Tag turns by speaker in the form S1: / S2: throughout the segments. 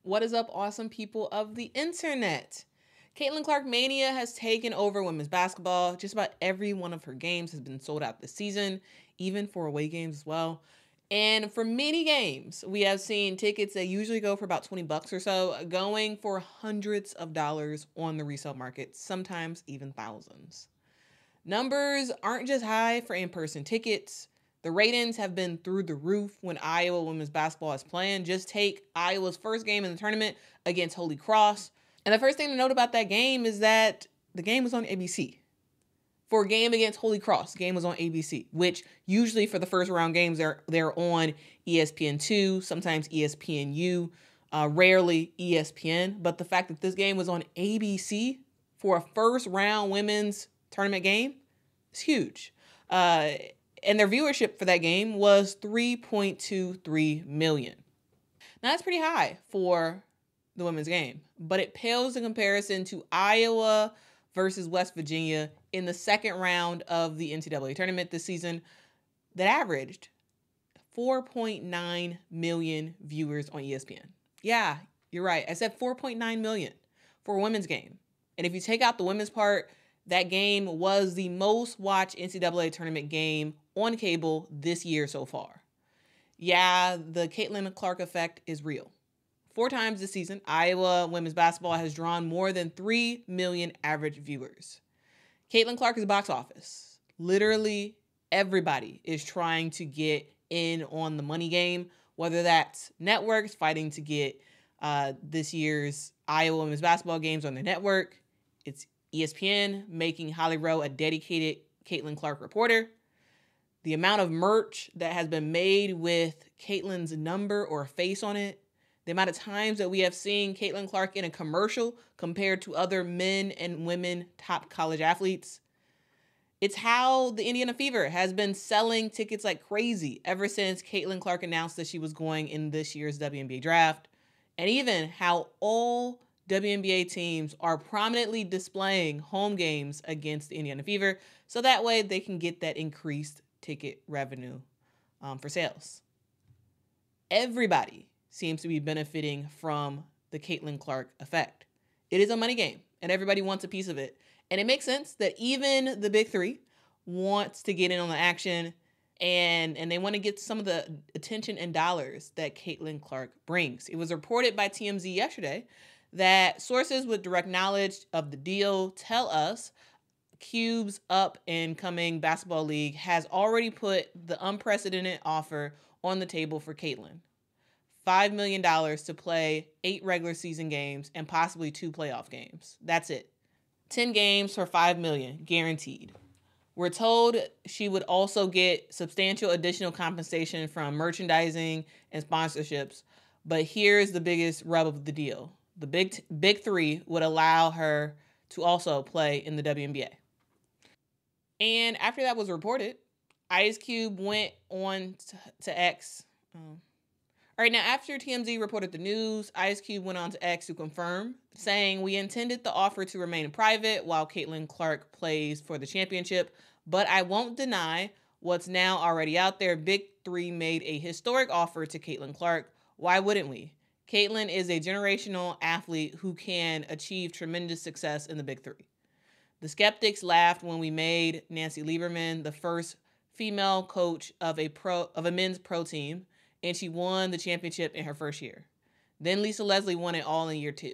S1: What is up, awesome people of the internet? Caitlin Clark mania has taken over women's basketball. Just about every one of her games has been sold out this season, even for away games as well. And for many games, we have seen tickets that usually go for about $20 or so, going for hundreds of dollars on the resale market, sometimes even thousands. Numbers aren't just high for in-person tickets. The ratings have been through the roof when Iowa women's basketball is playing. Just take Iowa's first game in the tournament against Holy Cross. And the first thing to note about that game is that the game was on ABC. For a game against Holy Cross, the game was on ABC, which usually for the first round games, they're on ESPN2, sometimes ESPNU, rarely ESPN. But the fact that this game was on ABC for a first round women's tournament game is huge. And their viewership for that game was 3.23 million. Now, that's pretty high for the women's game, but it pales in comparison to Iowa versus West Virginia in the second round of the NCAA tournament this season that averaged 4.9 million viewers on ESPN. Yeah, you're right. I said 4.9 million for a women's game. And if you take out the women's part, that game was the most watched NCAA tournament game on cable this year so far. Yeah, the Caitlin Clark effect is real. 4 times this season, Iowa women's basketball has drawn more than 3 million average viewers. Caitlin Clark is box office. Literally everybody is trying to get in on the money game, whether that's networks fighting to get this year's Iowa women's basketball games on their network. It's ESPN making Holly Rowe a dedicated Caitlin Clark reporter. The amount of merch that has been made with Caitlin's number or face on it. The amount of times that we have seen Caitlin Clark in a commercial compared to other men and women top college athletes. It's how the Indiana Fever has been selling tickets like crazy ever since Caitlin Clark announced that she was going in this year's WNBA draft. And even how all WNBA teams are prominently displaying home games against the Indiana Fever so that way they can get that increased ticket revenue for sales. Everybody seems to be benefiting from the Caitlin Clark effect. It is a money game, and everybody wants a piece of it. And it makes sense that even the BIG3 wants to get in on the action, and they want to get some of the attention and dollars that Caitlin Clark brings. It was reported by TMZ yesterday that sources with direct knowledge of the deal tell us Cube's up-and-coming basketball league has already put the unprecedented offer on the table for Caitlin. $5 million to play 8 regular season games and possibly 2 playoff games. That's it. 10 games for $5 million, guaranteed. We're told she would also get substantial additional compensation from merchandising and sponsorships. But here's the biggest rub of the deal. The Big 3 would allow her to also play in the WNBA. And after that was reported, Ice Cube went on to X. All right, now after TMZ reported the news, Ice Cube went on to X to confirm, saying, "We intended the offer to remain private while Caitlin Clark plays for the championship, but I won't deny what's now already out there. Big 3 made a historic offer to Caitlin Clark. Why wouldn't we? Caitlin is a generational athlete who can achieve tremendous success in the Big 3. The skeptics laughed when we made Nancy Lieberman the first female coach of a men's pro team, and she won the championship in her first year. Then Lisa Leslie won it all in year 2.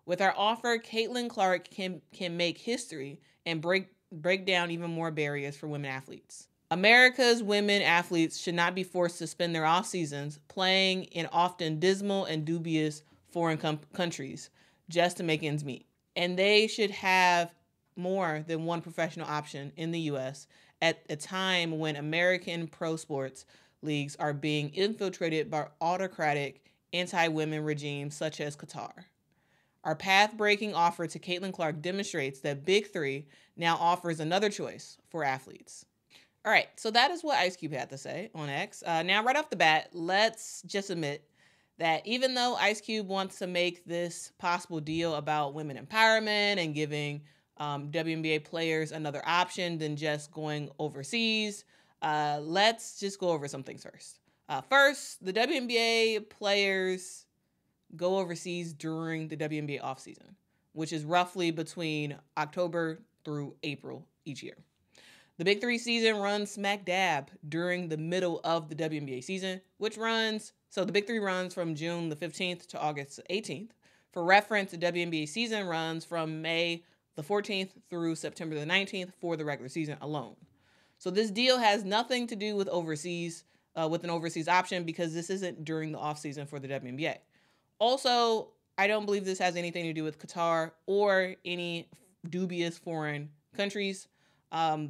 S1: With our offer, Caitlin Clark can make history and break down even more barriers for women athletes. America's women athletes should not be forced to spend their off seasons playing in often dismal and dubious foreign countries just to make ends meet. And they should have more than one professional option in the U.S. at a time when American pro sports leagues are being infiltrated by autocratic anti-women regimes such as Qatar. Our path-breaking offer to Caitlin Clark demonstrates that Big 3 now offers another choice for athletes." All right, so that is what Ice Cube had to say on X. Now, right off the bat, let's just admit that even though Ice Cube wants to make this possible deal about women empowerment and giving WNBA players another option than just going overseas, let's just go over some things first. First, the WNBA players go overseas during the WNBA offseason, which is roughly between October through April each year. The Big 3 season runs smack dab during the middle of the WNBA season, so the Big 3 runs from June the 15th to August 18th. For reference, the WNBA season runs from May the 14th through September the 19th for the regular season alone. So this deal has nothing to do with with an overseas option, because this isn't during the offseason for the WNBA. Also, I don't believe this has anything to do with Qatar or any dubious foreign countries.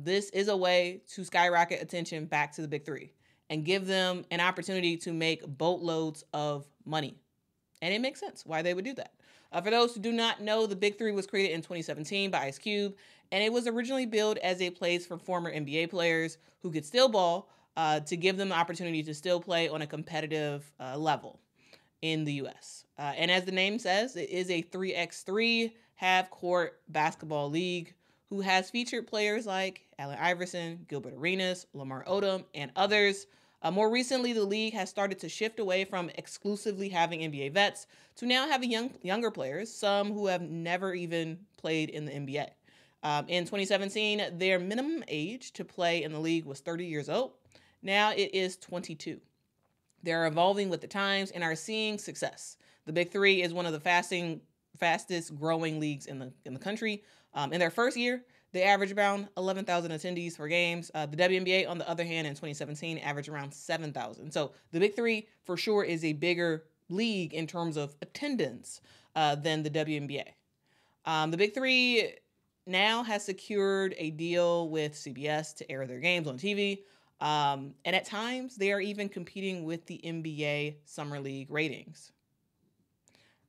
S1: This is a way to skyrocket attention back to the Big 3 and give them an opportunity to make boatloads of money. And it makes sense why they would do that. For those who do not know, the Big 3 was created in 2017 by Ice Cube, and it was originally billed as a place for former NBA players who could still ball, to give them the opportunity to still play on a competitive level in the U.S. And as the name says, it is a 3x3 half-court basketball league who has featured players like Allen Iverson, Gilbert Arenas, Lamar Odom, and others. More recently, the league has started to shift away from exclusively having NBA vets to now having younger players, some who have never even played in the NBA. In 2017, their minimum age to play in the league was 30 years old. Now it is 22. They're evolving with the times and are seeing success. The Big 3 is one of the fastest growing leagues in the country. In their first year, they averaged around 11,000 attendees for games. The WNBA, on the other hand, in 2017, averaged around 7,000. So the Big 3, for sure, is a bigger league in terms of attendance than the WNBA. The Big 3 now has secured a deal with CBS to air their games on TV. And at times, they are even competing with the NBA Summer League ratings.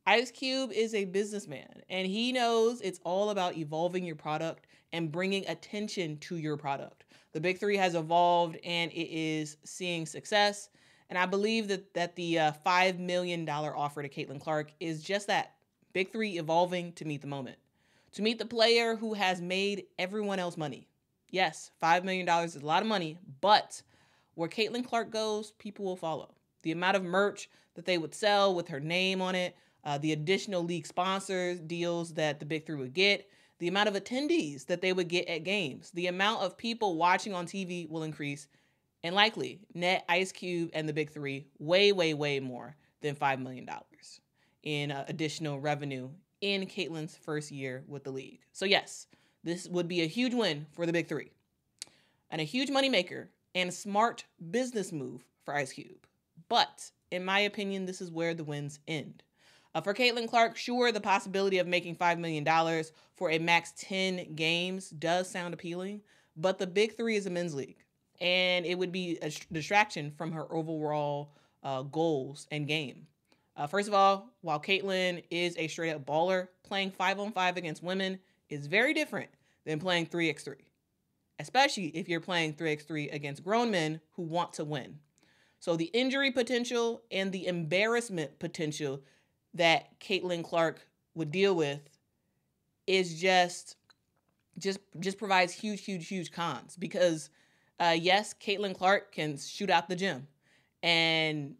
S1: Ice Cube is a businessman, and he knows it's all about evolving your product and bringing attention to your product. The Big 3 has evolved, and it is seeing success. And I believe that the $5 million offer to Caitlin Clark is just that, Big 3 evolving to meet the moment, to meet the player who has made everyone else money. Yes, $5 million is a lot of money, but where Caitlin Clark goes, people will follow. The amount of merch that they would sell with her name on it, the additional league sponsors deals that the Big 3 would get, the amount of attendees that they would get at games, the amount of people watching on TV will increase, and likely net Ice Cube and the Big 3 way, way, way more than $5 million in additional revenue in Caitlin's first year with the league. So yes, this would be a huge win for the Big 3 and a huge moneymaker and a smart business move for Ice Cube. But in my opinion, this is where the wins end. For Caitlin Clark, sure, the possibility of making $5 million for a max 10 games does sound appealing, but the Big 3 is a men's league, and it would be a distraction from her overall goals and game. First of all, while Caitlin is a straight-up baller, playing 5-on-5 against women is very different than playing 3x3, especially if you're playing 3x3 against grown men who want to win. So the injury potential and the embarrassment potential that Caitlin Clark would deal with is just provides huge cons, because yes, Caitlin Clark can shoot out the gym, and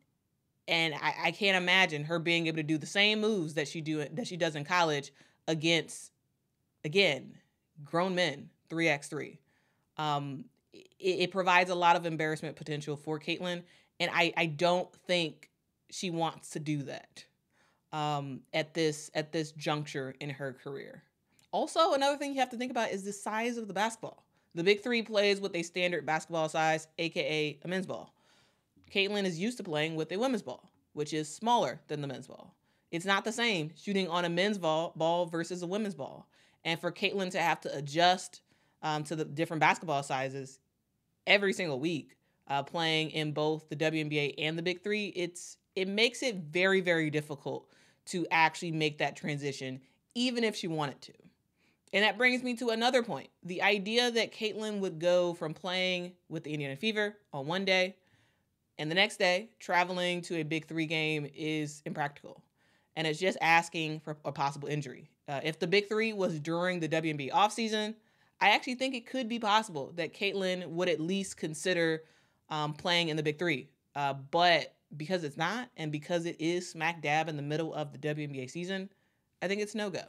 S1: I can't imagine her being able to do the same moves that she does in college against, again, grown men, 3x3. It provides a lot of embarrassment potential for Caitlin, and I don't think she wants to do that at this juncture in her career. Also, another thing you have to think about is the size of the basketball. The Big 3 plays with a standard basketball size, aka a men's ball. Caitlin is used to playing with a women's ball, which is smaller than the men's ball. It's not the same shooting on a men's ball versus a women's ball. And for Caitlin to have to adjust to the different basketball sizes every single week, playing in both the WNBA and the Big 3, it makes it very, very difficult to actually make that transition, even if she wanted to. And that brings me to another point. The idea that Caitlin would go from playing with the Indiana Fever on one day and the next day traveling to a Big 3 game is impractical. And it's just asking for a possible injury. If the Big 3 was during the WNBA offseason, I actually think it could be possible that Caitlin would at least consider playing in the Big 3. But because it's not, and because it is smack dab in the middle of the WNBA season, I think it's no-go.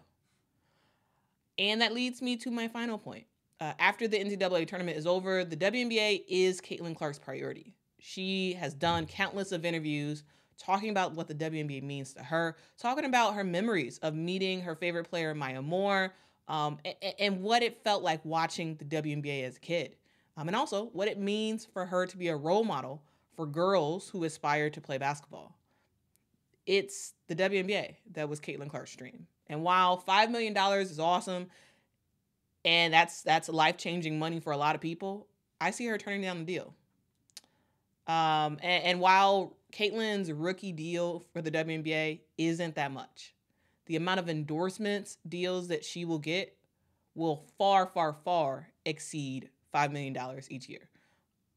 S1: And that leads me to my final point. After the NCAA tournament is over, the WNBA is Caitlin Clark's priority. She has done countless of interviews talking about what the WNBA means to her, talking about her memories of meeting her favorite player, Maya Moore, and what it felt like watching the WNBA as a kid. And also what it means for her to be a role model for girls who aspire to play basketball. It's the WNBA that was Caitlin Clark's dream. And while $5 million is awesome, and that's life-changing money for a lot of people, I see her turning down the deal. And while Caitlin's rookie deal for the WNBA isn't that much, the amount of endorsements deals that she will get will far, far, far exceed $5 million each year.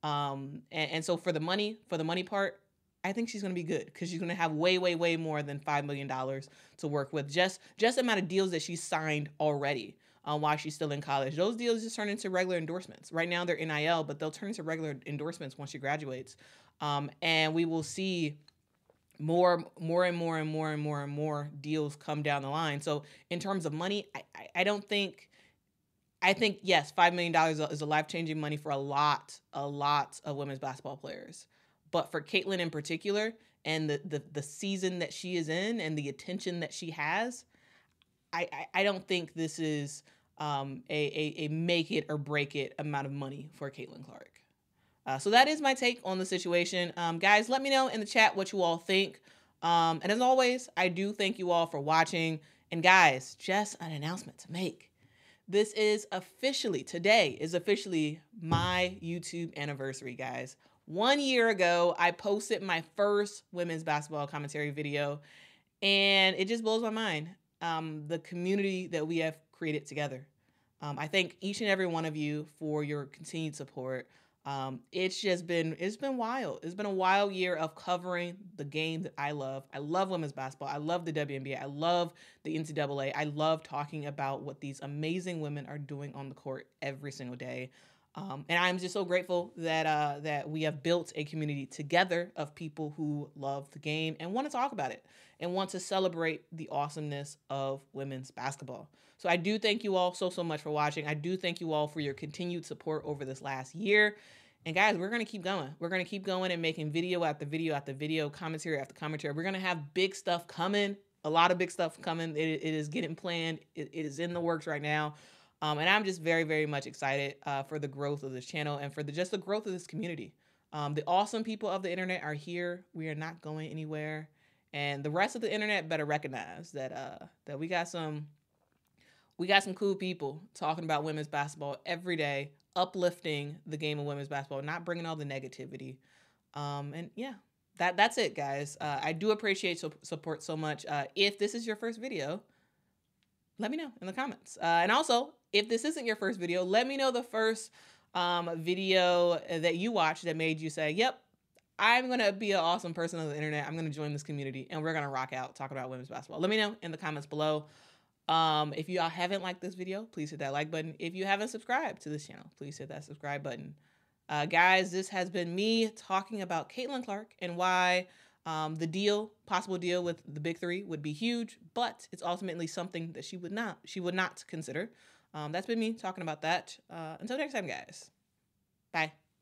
S1: And so for the money part, I think she's going to be good because she's going to have way, way, way more than $5 million to work with. Just the amount of deals that she's signed already while she's still in college. Those deals just turn into regular endorsements. Right now they're NIL, but they'll turn into regular endorsements once she graduates. And we will see more deals come down the line. So in terms of money, I think, yes, $5 million is a life-changing money for a lot of women's basketball players. But for Caitlin in particular, and the season that she is in and the attention that she has, I don't think this is a make it or break it amount of money for Caitlin Clark. So that is my take on the situation. Guys, let me know in the chat what you all think. And as always, I do thank you all for watching. And guys, just an announcement to make. Today is officially my YouTube anniversary, guys. 1 year ago, I posted my first women's basketball commentary video, and it just blows my mind. The community that we have created together. I thank each and every one of you for your continued support. It's been wild. It's been a wild year of covering the game that I love. I love women's basketball. I love the WNBA. I love the NCAA. I love talking about what these amazing women are doing on the court every single day. And I'm just so grateful that we have built a community together of people who love the game and want to talk about it and want to celebrate the awesomeness of women's basketball. So I do thank you all so much for watching. I do thank you all for your continued support over this last year. And guys, we're going to keep going. We're going to keep going and making video after video after video, commentary after commentary. We're going to have big stuff coming, a lot of big stuff coming. It is getting planned. It is in the works right now. And I'm just very, very much excited for the growth of this channel and for just the growth of this community. The awesome people of the internet are here. We are not going anywhere. And the rest of the internet better recognize that we got some cool people talking about women's basketball every day, uplifting the game of women's basketball, not bringing all the negativity. And yeah, that's it, guys. I do appreciate support so much. If this is your first video, let me know in the comments. And also, if this isn't your first video, let me know the first video that you watched that made you say, yep, I'm going to be an awesome person on the internet. I'm going to join this community and we're going to rock out talking about women's basketball. Let me know in the comments below. If you all haven't liked this video, please hit that like button. If you haven't subscribed to this channel, please hit that subscribe button. Guys, this has been me talking about Caitlin Clark and why the possible deal with the BIG3 would be huge, but it's ultimately something that she would not consider. That's been me talking about that. Until next time, guys. Bye.